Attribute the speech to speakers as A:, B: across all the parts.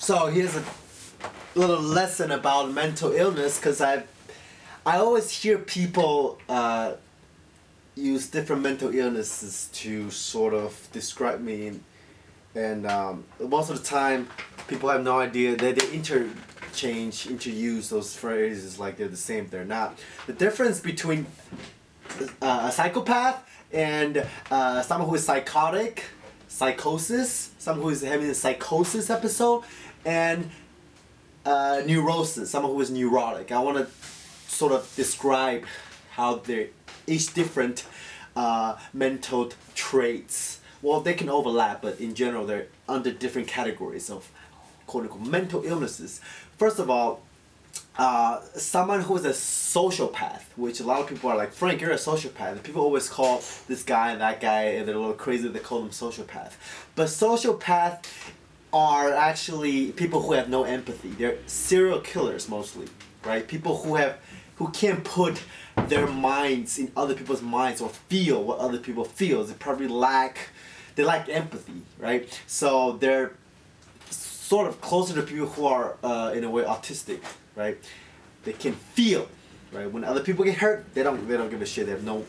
A: So here's a little lesson about mental illness, because I always hear people use different mental illnesses to sort of describe me, and most of the time people have no idea that they interuse those phrases like they're the same. They're not. The difference between a psychopath and someone who is psychotic, psychosis, someone who is having a psychosis episode, and neurosis, someone who is neurotic. I want to sort of describe how they're each different mental traits. Well, they can overlap, but in general they're under different categories of quote-unquote mental illnesses. First of all, someone who is a sociopath, which a lot of people are like, Frank, you're a sociopath. People always call this guy and that guy, and they're a little crazy, they call them sociopath. But sociopath are actually people who have no empathy. They're serial killers mostly, right? People who can't put their minds in other people's minds or feel what other people feel. They probably lack empathy, right? So they're sort of closer to people who are in a way autistic, right? They can feel, right? When other people get hurt, they don't give a shit. They have no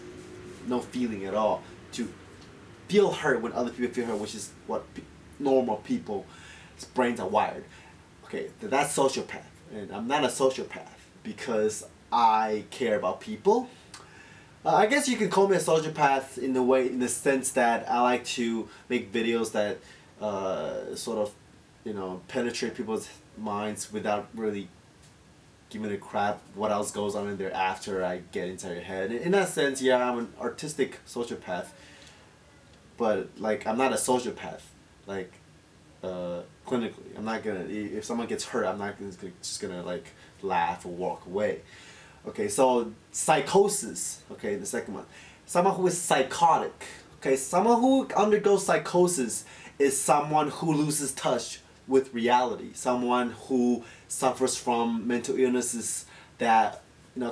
A: feeling at all to feel hurt when other people feel hurt, which is what normal people's brains are wired. Okay, that's sociopath, and I'm not a sociopath because I care about people. I guess you can call me a sociopath in the sense that I like to make videos that sort of, penetrate people's minds without really giving a crap what else goes on in there after I get inside your head. In that sense, yeah, I'm an artistic sociopath, but like I'm not a sociopath. Like clinically, I'm not gonna. If someone gets hurt, I'm not just gonna like laugh or walk away. Okay, so psychosis. Okay, the second one. Someone who is psychotic. Okay, someone who undergoes psychosis is someone who loses touch with reality. Someone who suffers from mental illnesses that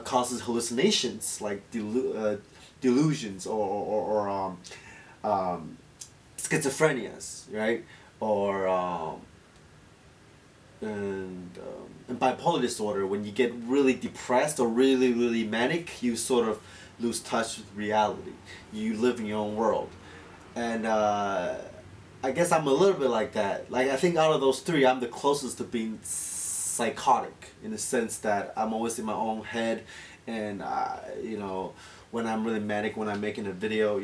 A: causes hallucinations like delusions or schizophrenias, right? Or and bipolar disorder, when you get really depressed or really manic, you sort of lose touch with reality. You live in your own world. And I guess I'm a little bit like that. Like, I think out of those three, I'm the closest to being psychotic, in the sense that I'm always in my own head, and when I'm really manic, when I'm making a video,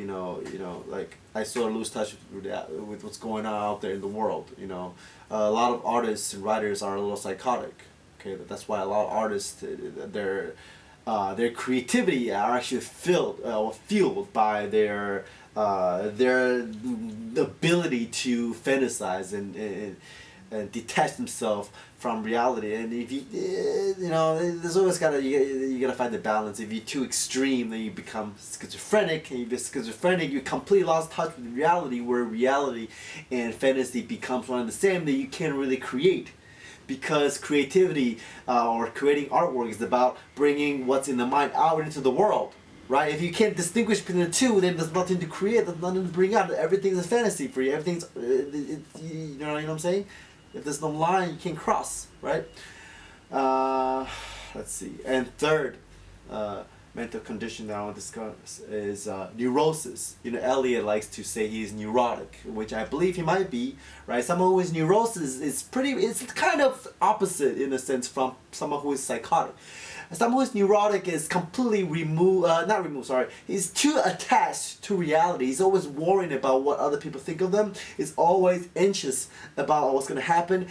A: like I sort of lose touch with what's going on out there in the world. A lot of artists and writers are a little psychotic. Okay, that's why a lot of artists, their creativity are actually fueled by their ability to fantasize and detach themselves from reality. And if there's always you gotta find the balance. If you're too extreme, then you become schizophrenic, and if you're schizophrenic, you completely lost touch with reality, where reality and fantasy becomes one and the same, that you can't really create. Because creativity or creating artwork is about bringing what's in the mind out into the world, right? If you can't distinguish between the two, then there's nothing to create, there's nothing to bring out. Everything's a fantasy for you. Everything's, you know what I'm saying? If there's no line, you can't cross, right? Let's see. And third mental condition that I want to discuss is neurosis. Elliot likes to say he's neurotic, which I believe he might be, right? Someone who is neurosis is it's kind of opposite in a sense from someone who is psychotic. Someone who is neurotic is completely he's too attached to reality. He's always worrying about what other people think of them. He's always anxious about what's going to happen.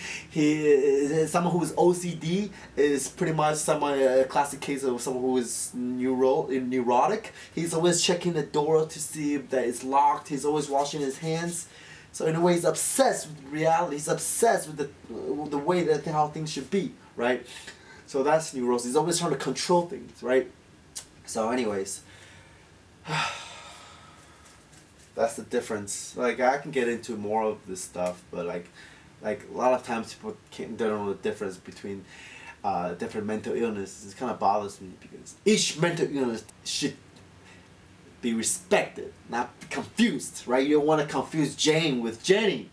A: Someone who is OCD is pretty much a classic case of someone who is neurotic. He's always checking the door to see if that it's locked. He's always washing his hands. So in a way, he's obsessed with reality. He's obsessed with the way that how things should be, right? So that's neurosis. He's always trying to control things, right? So anyways, that's the difference. Like, I can get into more of this stuff, but like a lot of times people don't know the difference between different mental illnesses. It kind of bothers me because each mental illness should be respected, not confused, right? You don't want to confuse Jane with Jenny.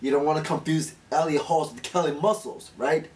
A: You don't want to confuse Elliot Halls with Kelly Muscles, right?